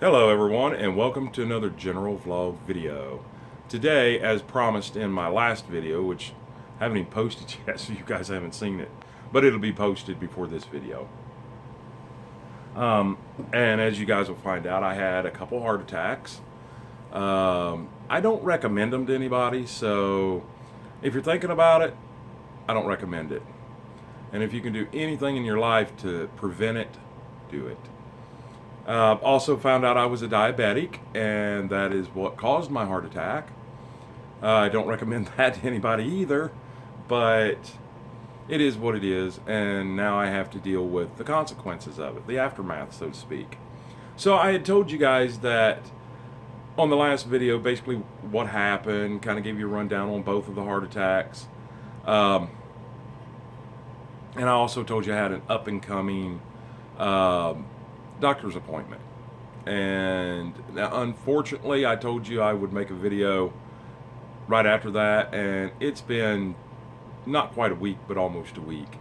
Hello everyone and welcome to another general vlog video. Today, as promised in my last video, which I haven't even posted yet so you guys haven't seen it, but it'll be posted before this video. And as you guys will find out, I had a couple heart attacks. I don't recommend them to anybody, so if you're thinking about it, I don't recommend it. And if you can do anything in your life to prevent it, do it. Also found out I was a diabetic, and that is what caused my heart attack. I don't recommend that to anybody either, but it is what it is, and now I have to deal with the consequences of it, the aftermath, so to speak. So I had told you guys that on the last video, basically what happened, kind of gave you a rundown on both of the heart attacks. And I also told you I had an up-and-coming doctor's appointment. And now, unfortunately, I told you I would make a video right after that, and it's been not quite a week, but almost a week.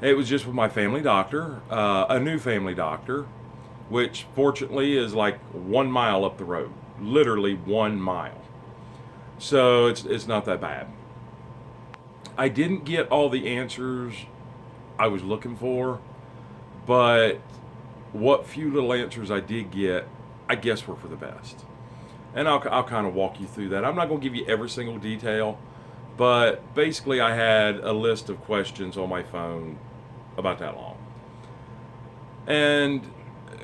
It was just with my family doctor, a new family doctor, which fortunately is like 1 mile up the road, literally 1 mile. So it's not that bad. I didn't get all the answers I was looking for, but what few little answers I did get, I guess were for the best. And I'll kind of walk you through that. I'm not going to give you every single detail, but basically I had a list of questions on my phone about that long. And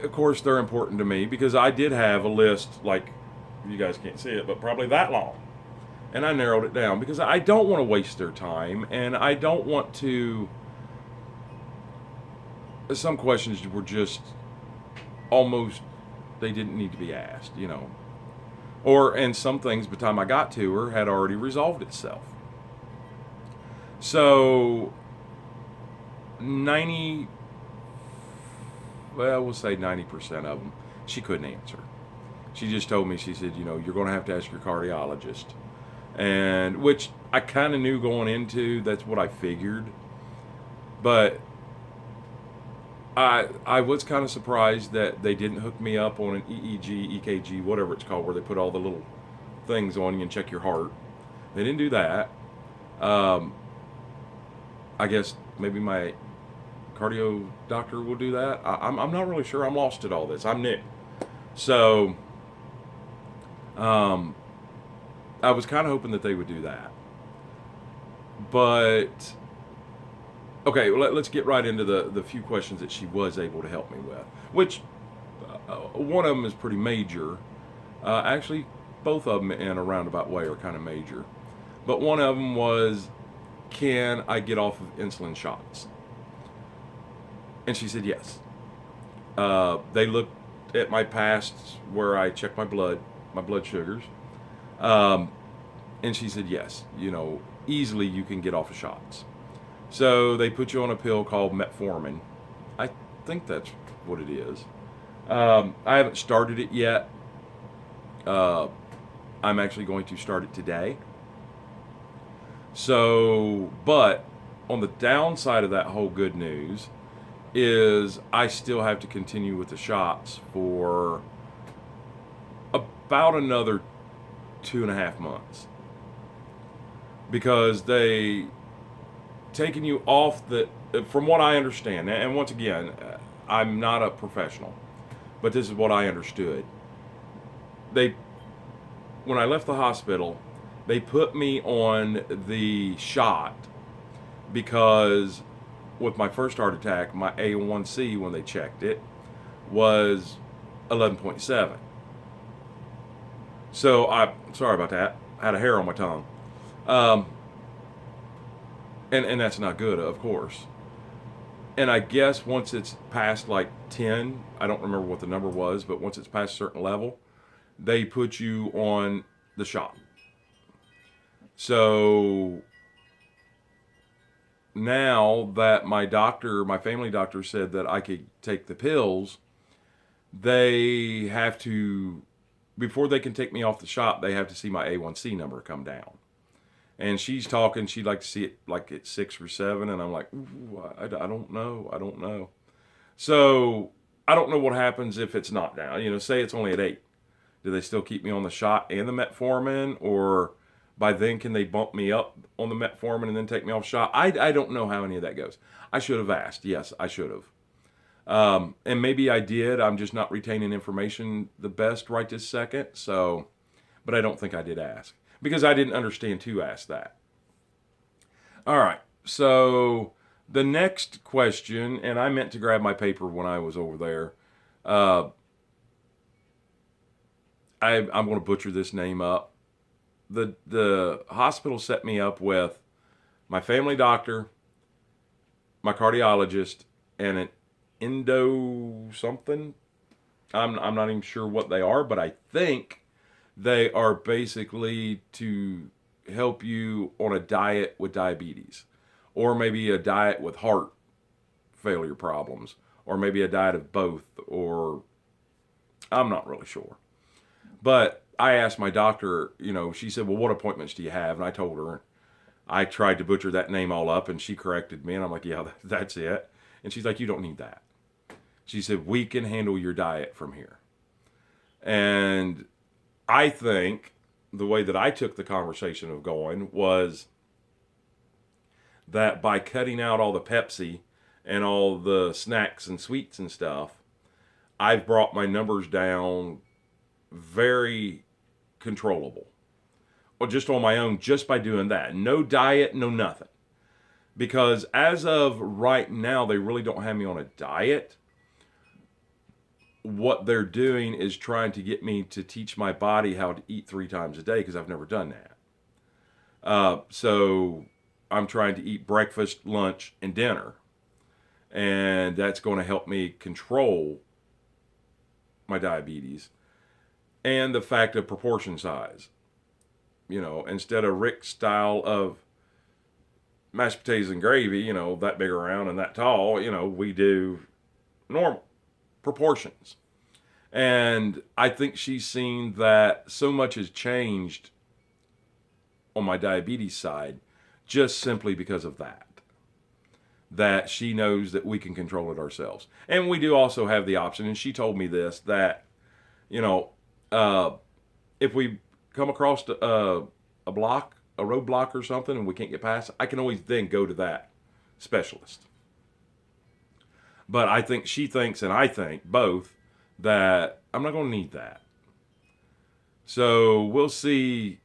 of course they're important to me because I did have a list, like, you guys can't see it, but probably that long. And I narrowed it down because I don't want to waste their time, and I don't want to. Some questions were just almost, they didn't need to be asked, you know. And some things, by the time I got to her, had already resolved itself. So, we'll say 90% of them, she couldn't answer. She just told me, she said, you're going to have to ask your cardiologist. And, which I kind of knew going into, that's what I figured. But I was kind of surprised that they didn't hook me up on an EEG, EKG, whatever it's called, where they put all the little things on you and check your heart. They didn't do that. I guess maybe my cardio doctor will do that. I'm not really sure. I'm lost at all this. I'm Nick. So I was kind of hoping that they would do that. But okay, well, let's get right into the few questions that she was able to help me with, which one of them is pretty major. Actually, both of them in a roundabout way are kind of major. But one of them was, can I get off of insulin shots? And she said yes. They looked at my past where I checked my blood sugars. And she said yes, easily you can get off of shots. So they put you on a pill called metformin. I think that's what it is. I haven't started it yet. I'm actually going to start it today. So, but on the downside of that whole good news is I still have to continue with the shots for about another 2.5 months. Because they taking you off from what I understand, and once again, I'm not a professional, but this is what I understood. When I left the hospital, they put me on the shot because with my first heart attack, my A1C, when they checked it, was 11.7. So sorry about that. I had a hair on my tongue. And that's not good, of course. And I guess once it's past like 10, I don't remember what the number was, but once it's past a certain level, they put you on the shot. So now that my family doctor said that I could take the pills, they have to, before they can take me off the shot, they have to see my A1C number come down. And she's talking, she'd like to see it like at 6 or 7, and I'm like, I don't know. So I don't know what happens if it's not now. You know, say it's only at 8. Do they still keep me on the shot and the metformin, or by then can they bump me up on the metformin and then take me off shot? I don't know how any of that goes. I should have asked. Yes, I should have. And maybe I did. I'm just not retaining information the best right this second. So, but I don't think I did ask because I didn't understand to ask that. All right. So the next question, and I meant to grab my paper when I was over there. Uh, I'm going to butcher this name up. The hospital set me up with my family doctor, my cardiologist, and an endo something. I'm not even sure what they are, but I think they are basically to help you on a diet with diabetes, or maybe a diet with heart failure problems, or maybe a diet of both, or I'm not really sure. But I asked my doctor, you know, she said, well, what appointments do you have? And I told her. I tried to butcher that name all up, and she corrected me, and I'm like, yeah, that's it. And she's like, you don't need that. She said, we can handle your diet from here. And I think the way that I took the conversation of going was that by cutting out all the Pepsi and all the snacks and sweets and stuff, I've brought my numbers down very controllable. Or just on my own, just by doing that. No diet, no nothing. Because as of right now, they really don't have me on a diet. What they're doing is trying to get me to teach my body how to eat 3 times a day because I've never done that. So I'm trying to eat breakfast, lunch, and dinner. And that's going to help me control my diabetes and the fact of proportion size. You know, instead of Rick's style of mashed potatoes and gravy, you know, that big around and that tall, you know, we do normal proportions. And I think she's seen that so much has changed on my diabetes side just simply because of that. That she knows that we can control it ourselves. And we do also have the option, and she told me this, that, you know, if we come across a roadblock or something, and we can't get past, I can always then go to that specialist. But I think she thinks, and I think both, that I'm not going to need that. So we'll see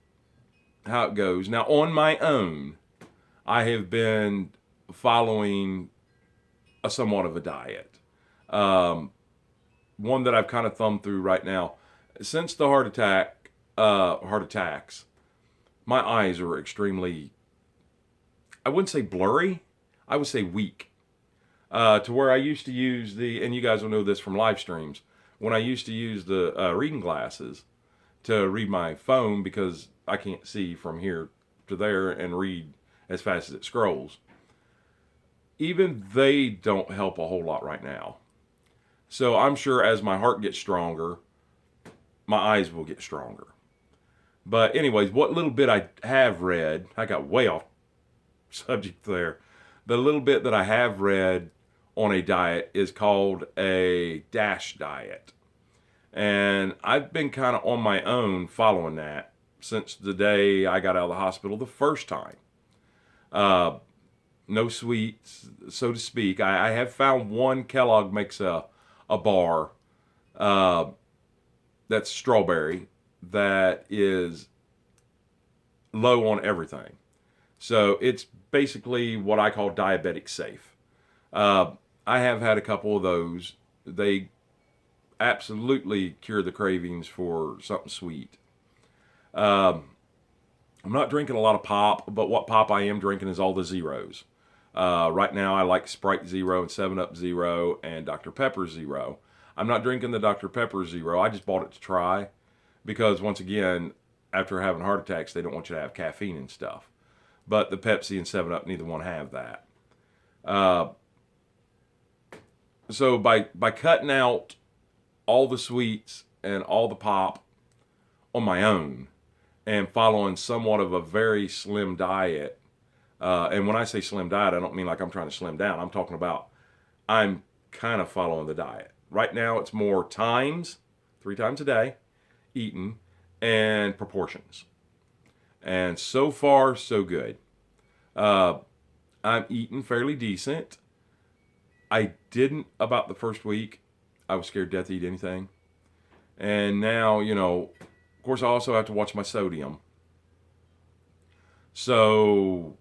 how it goes. Now, on my own, I have been following a somewhat of a diet. One that I've kind of thumbed through right now. Since the heart attacks, my eyes are extremely, I wouldn't say blurry, I would say weak. To where I used to use and you guys will know this from live streams, when I used to use the reading glasses to read my phone because I can't see from here to there and read as fast as it scrolls. Even they don't help a whole lot right now. So I'm sure as my heart gets stronger, my eyes will get stronger. But anyways, what little bit I have read, I got way off subject there. The little bit that I have read on a diet is called a DASH diet. And I've been kind of on my own following that since the day I got out of the hospital the first time. No sweets, so to speak. I have found one Kellogg makes a bar that's strawberry that is low on everything. So it's basically what I call diabetic safe. I have had a couple of those. They absolutely cure the cravings for something sweet. I'm not drinking a lot of pop, but what pop I am drinking is all the zeros. Right now I like Sprite Zero and 7-Up Zero and Dr. Pepper Zero. I'm not drinking the Dr. Pepper Zero. I just bought it to try because once again, after having heart attacks, they don't want you to have caffeine and stuff. But the Pepsi and 7-Up, neither one have that. So by cutting out all the sweets and all the pop on my own and following somewhat of a very slim diet, and when I say slim diet, I don't mean like I'm trying to slim down. I'm talking about I'm kind of following the diet. Right now, it's more times, 3 times a day, eating, and proportions. And so far, so good. Uh, I'm eating fairly decent. I didn't about the first week. I was scared to death to eat anything. And now, of course, I also have to watch my sodium. So,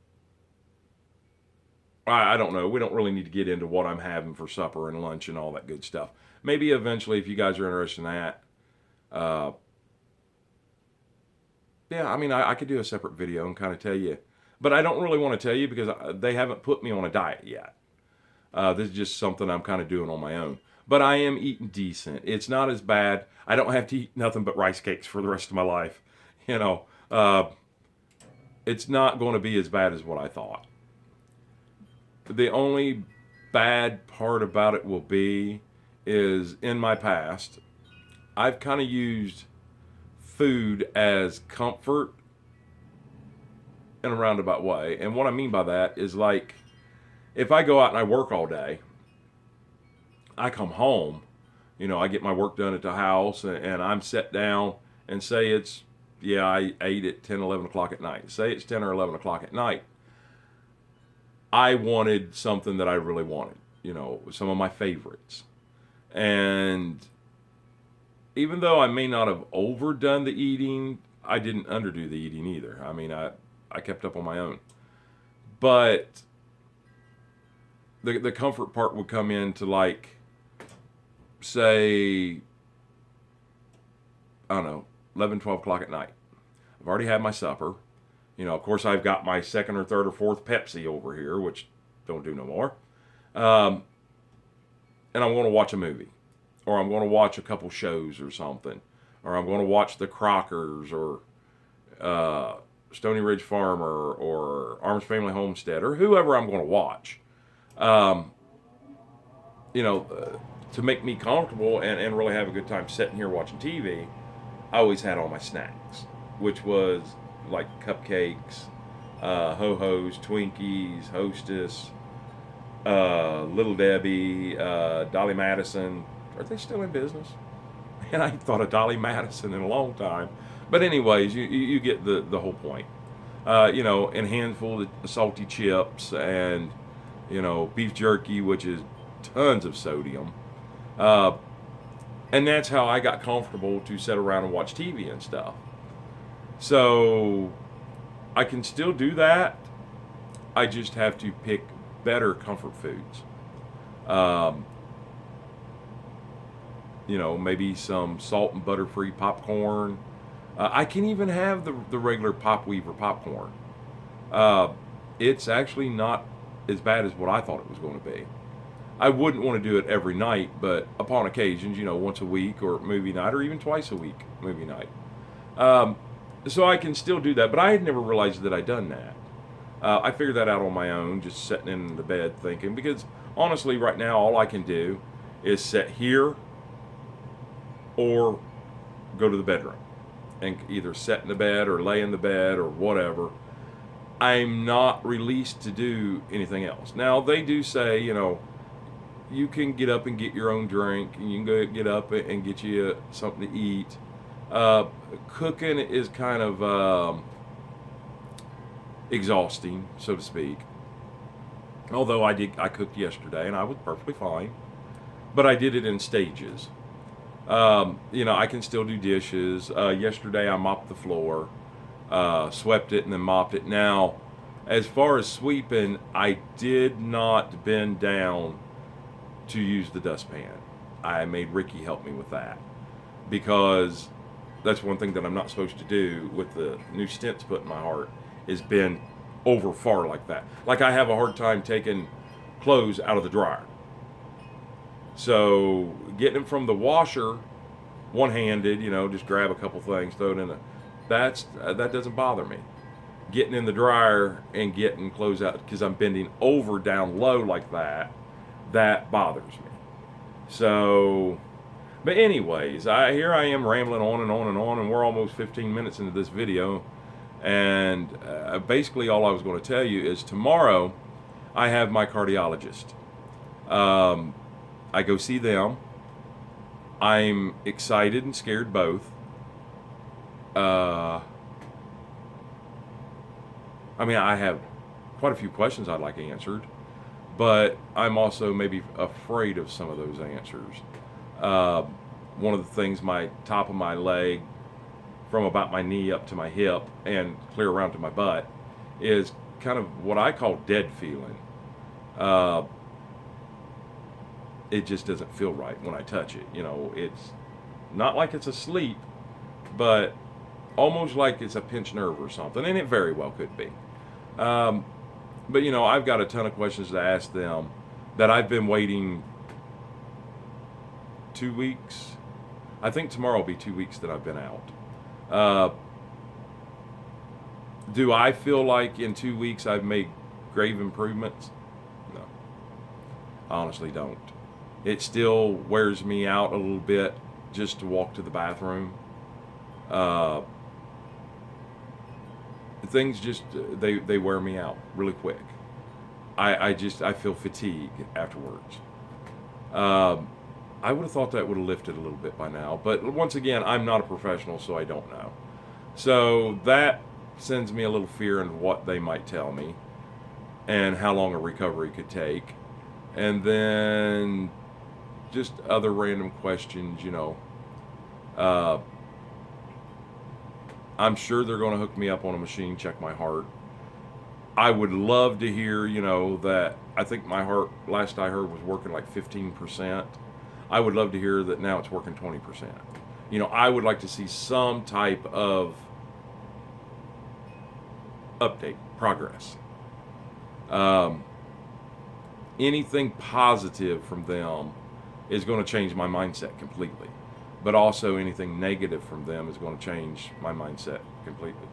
I don't know. We don't really need to get into what I'm having for supper and lunch and all that good stuff. Maybe eventually, if you guys are interested in that, uh, yeah, I mean, I could do a separate video and kind of tell you. But I don't really want to tell you because they haven't put me on a diet yet. This is just something I'm kind of doing on my own. But I am eating decent. It's not as bad. I don't have to eat nothing but rice cakes for the rest of my life. You know, uh, it's not going to be as bad as what I thought. The only bad part about it will be is in my past, I've kind of used food as comfort in a roundabout way. And what I mean by that is like if I go out and I work all day, I come home, I get my work done at the house and I'm set down and say I ate at 10, 11 o'clock at night. Say it's 10 or 11 o'clock at night. I wanted something that I really wanted, some of my favorites. And even though I may not have overdone the eating, I didn't underdo the eating either. I mean, I kept up on my own. But the comfort part would come into like, say, I don't know, 11, 12 o'clock at night. I've already had my supper. Of course, I've got my second or third or fourth Pepsi over here, which don't do no more. And I'm going to watch a movie. Or I'm going to watch a couple shows or something. Or I'm going to watch The Crockers or Stony Ridge Farmer or Arms Family Homestead or whoever I'm going to watch. To make me comfortable and really have a good time sitting here watching TV, I always had all my snacks, which was like cupcakes, Ho-Ho's, Twinkies, Hostess, Little Debbie, Dolly Madison. Are they still in business? Man, I ain't thought of Dolly Madison in a long time. But anyways, you get the whole point. And handful of salty chips and, beef jerky, which is tons of sodium. And that's how I got comfortable to sit around and watch TV and stuff. So I can still do that. I just have to pick better comfort foods. Maybe some salt and butter free popcorn. I can even have the regular Pop Weaver popcorn. It's actually not as bad as what I thought it was going to be. I wouldn't want to do it every night, but upon occasions, once a week or movie night, or even twice a week movie night. So I can still do that, but I had never realized that I'd done that. I figured that out on my own, just sitting in the bed thinking, because honestly, right now, all I can do is sit here or go to the bedroom and either sit in the bed or lay in the bed or whatever. I'm not released to do anything else. Now, they do say, you can get up and get your own drink, and you can go get up and get you something to eat. Cooking is kind of exhausting, so to speak. Although I cooked yesterday, and I was perfectly fine. But I did it in stages. I can still do dishes. Yesterday I mopped the floor, swept it, and then mopped it. Now, as far as sweeping, I did not bend down to use the dustpan. I made Ricky help me with that because that's one thing that I'm not supposed to do with the new stents put in my heart is bend over far like that. Like I have a hard time taking clothes out of the dryer. So getting them from the washer one-handed, just grab a couple things, throw it in that doesn't bother me. Getting in the dryer and getting clothes out because I'm bending over down low like that bothers me. So, but anyways, here I am rambling on and on and on, and we're almost 15 minutes into this video. And basically all I was going to tell you is tomorrow I have my cardiologist. I go see them I'm excited and scared both. I mean, I have quite a few questions I'd like answered, but I'm also maybe afraid of some of those answers. Uh, One of the things, my top of my leg, from about my knee up to my hip and clear around to my butt, is kind of what I call dead feeling. Uh, it just doesn't feel right when I touch it. You know, it's not like it's asleep, but almost like it's a pinched nerve or something, and it very well could be. Um, but you know, I've got a ton of questions to ask them that I've been waiting 2 weeks. I think tomorrow will be 2 weeks that I've been out. Uh, do I feel like in 2 weeks I've made grave improvements? No, I honestly don't. It still wears me out a little bit just to walk to the bathroom. Uh, Things just they wear me out really quick. I feel fatigue afterwards. I would have thought that would have lifted a little bit by now, but once again, I'm not a professional, so I don't know. So that sends me a little fear in what they might tell me and how long a recovery could take, and then just other random questions, you know. Uh, I'm sure they're going to hook me up on a machine, check my heart. I would love to hear, you know, that I think my heart, last I heard, was working like 15%. I would love to hear that now it's working 20%. You know, I would like to see some type of update, progress. Um, Anything positive from them is going to change my mindset completely. But also anything negative from them is going to change my mindset completely.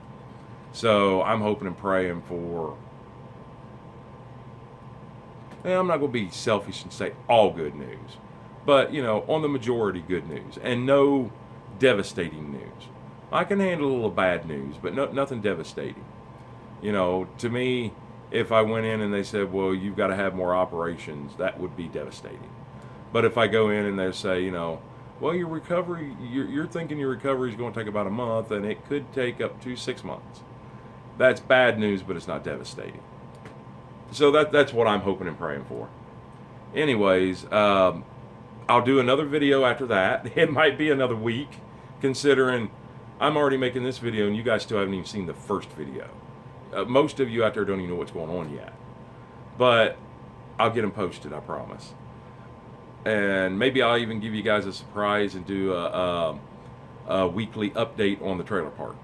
So I'm hoping and praying for, I'm not going to be selfish and say all good news, but you know, on the majority good news and no devastating news. I can handle a little bad news, but nothing devastating. You know, to me, if I went in and they said, well, you've got to have more operations, that would be devastating. But if I go in and they say, you know, well, your recovery, you're thinking your recovery is going to take about a month, and it could take up to 6 months. That's bad news, but it's not devastating. So that's what I'm hoping and praying for. Anyways, I'll do another video after that. It might be another week, considering I'm already making this video, and you guys still haven't even seen the first video. Most of you out there don't even know what's going on yet. But I'll get them posted, I promise. And maybe I'll even give you guys a surprise and do a weekly update on the trailer park.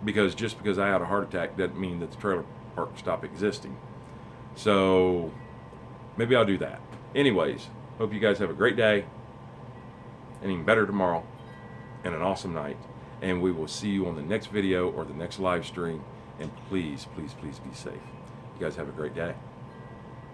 Because just because I had a heart attack doesn't mean that the trailer park stopped existing. So maybe I'll do that. Anyways, hope you guys have a great day, and even better tomorrow, and an awesome night. And we will see you on the next video or the next live stream. And please, please, please be safe. You guys have a great day.